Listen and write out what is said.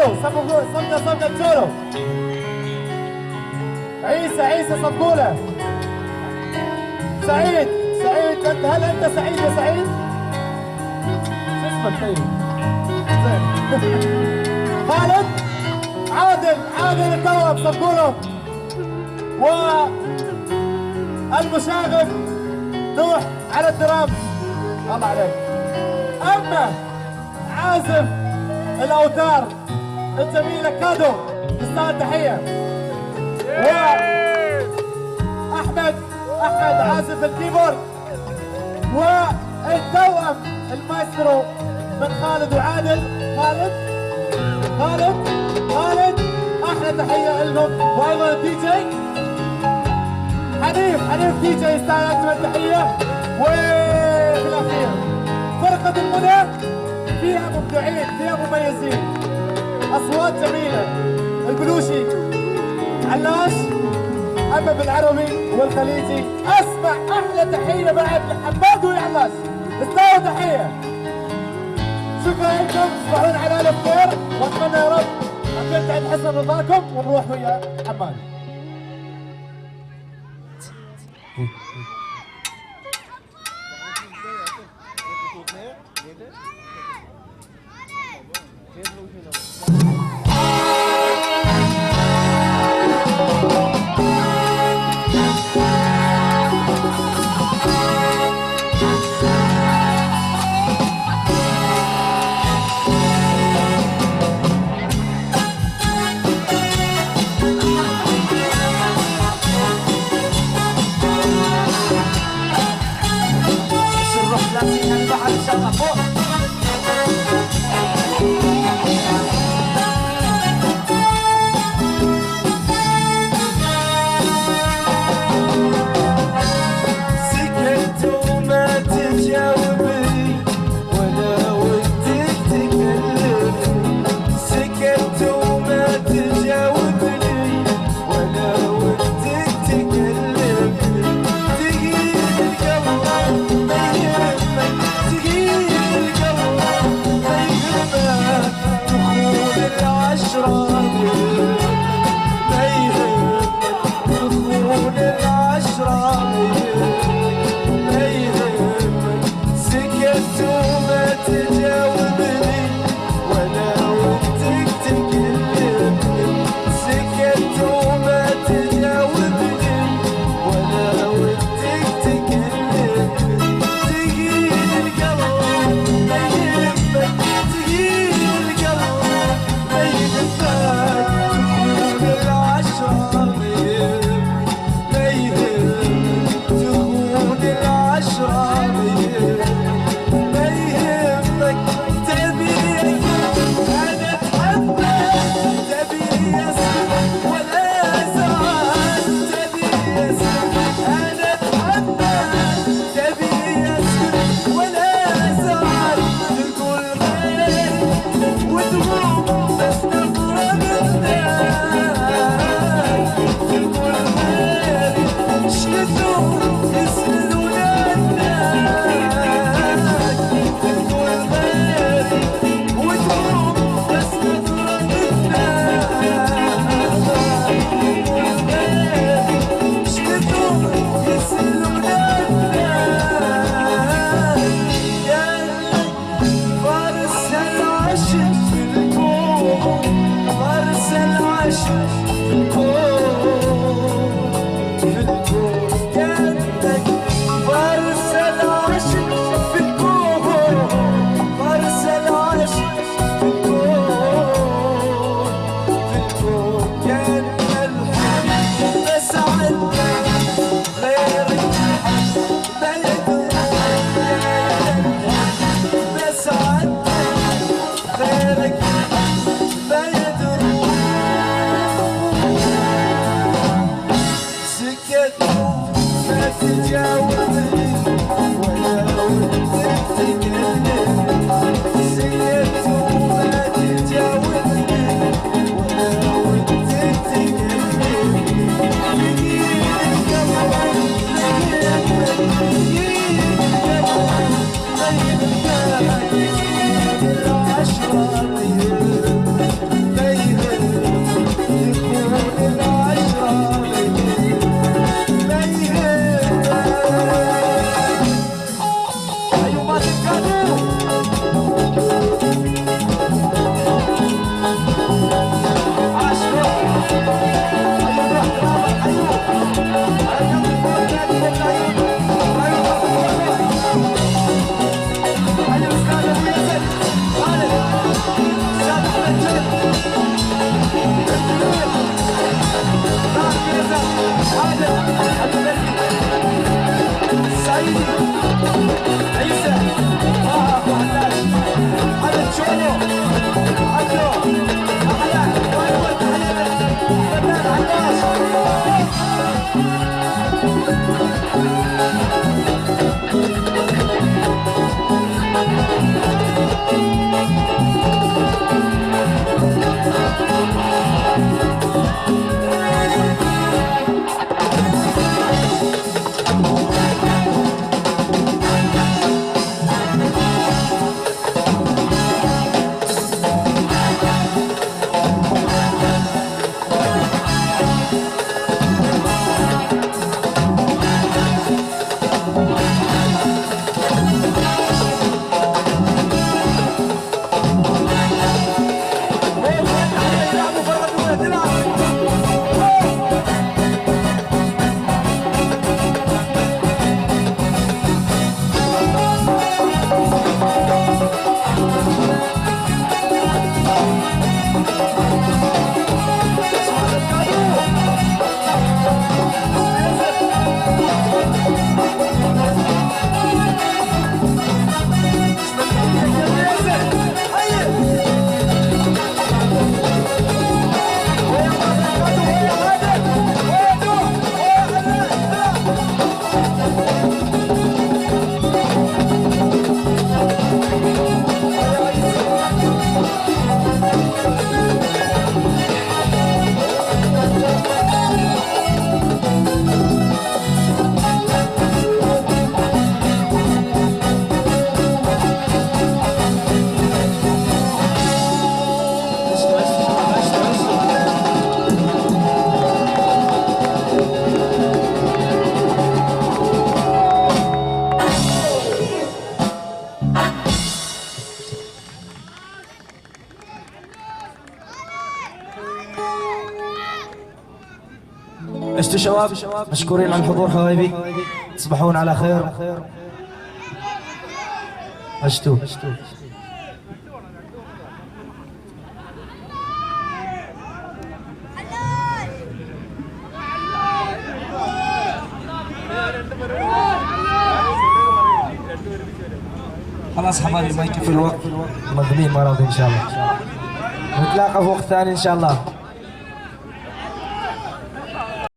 تشولو صفقة تشولو. عيسى صفقوله. سعيد انت، هل انت سعيد يا سعيد؟ شو اسمك طيب؟ زين. خالد عادل التوأم صفقوله. والمشاغب نوح على الدرام. الله عليك. اما عازف الاوتار الجميله كادو تستاهل تحيه. واحمد عازف الكيبورد. والتوأم المايسترو من خالد وعادل. خالد احلى تحيه لهم. وايضا الدي جي حنيف دي جي يستاهل اجمل تحيه. وفي الاخير فرقه المنى فيها مبدعين، فيها مميزين، اصوات جميله. البلوشي علاش. اما بالعربي والخليجي اسمع احلى تحيه بعد لحماد وعلاش. استاهلوا تحيه. شكرا لكم، تصبحون على الف خير، واتمنى يا رب اكون عند حسن رضاكم ونروح ويا حماد. عشتوا شباب، مشكورين على الحضور حبايبي، تصبحون على خير. عشتوا. خلاص حبايبي ما يكفي الوقت، منظمين مرض ان شاء الله. نتلاقى في وقت ثاني ان شاء الله.